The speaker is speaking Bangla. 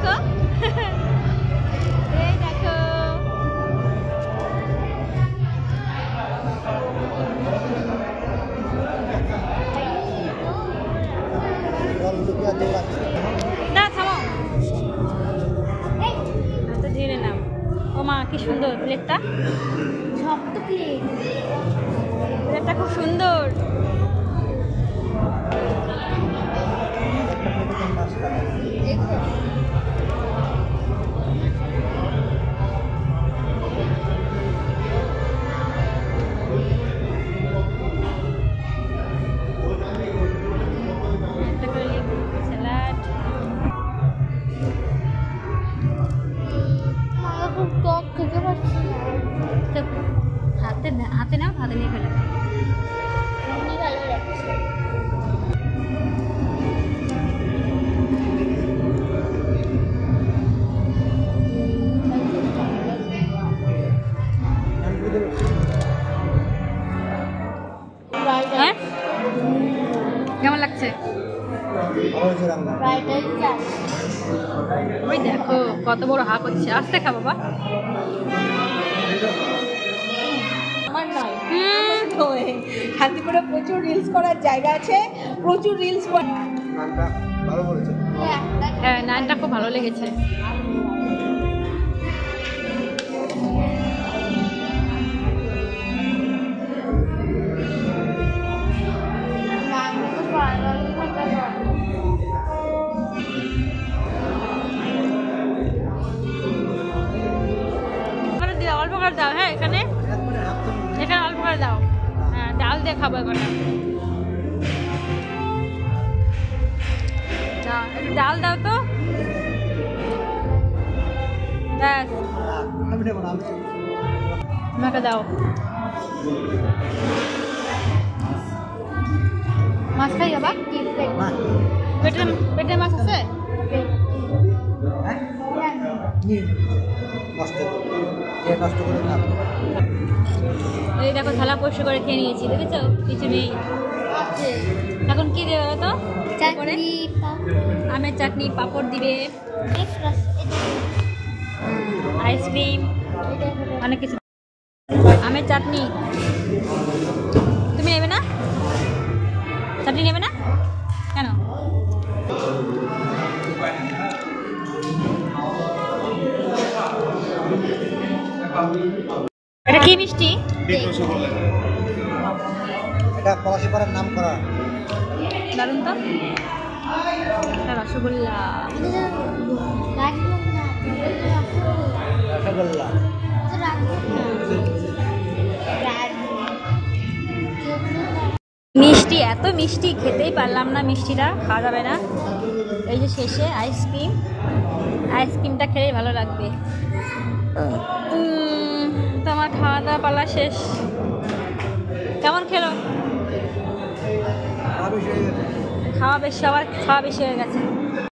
দেখো এই দেখো না থামো তো ধীরে নাও ও মা কি সুন্দর প্লেটটা সব তো প্লেটটা খুব সুন্দর হাতে নাও হাতে নিয়ে ফেলে কেমন লাগছে ওই দেখো কত বড় হাফ হচ্ছে আস্তে খা বাবা শান্তিপুরে প্রচুর রিলস করার জায়গা আছে প্রচুর রিলস হ্যাঁ নানটা খুব ভালো লেগেছে অল্প করে দাও হ্যাঁ এখানে অল্প করে দাও হ্যাঁ ডাল দিয়ে খাবো এখন একটু ডাল দাও তো ব্যাস আমাকে দাও মাছ খাই বাবা পেটে মাছ আছে এই দেখো থালা পরিষ্কার করে খেয়ে নিয়েছি দেখেছো কিছু নেই এখন কি দেবে তো আমের চাটনি পাঁপড় দিবে আইসক্রিম অনেক কিছু আমের চাটনি তুমি নেবে না চাটনি নেবে না কেন এটা কি মিষ্টি এটা পলাশিপাড়ার নাম করা দারুন তো এটা রসগোল্লা রসগোল্লা মিষ্টি এত মিষ্টি খেতেই পারলাম না মিষ্টিটা খাওয়া যাবে না এই যে শেষে আইসক্রিমটা খেলেই ভালো লাগবে তো আমার খাওয়া দাওয়া পালা শেষ কেমন খেলো সবার খাওয়া বেশি হয়ে গেছে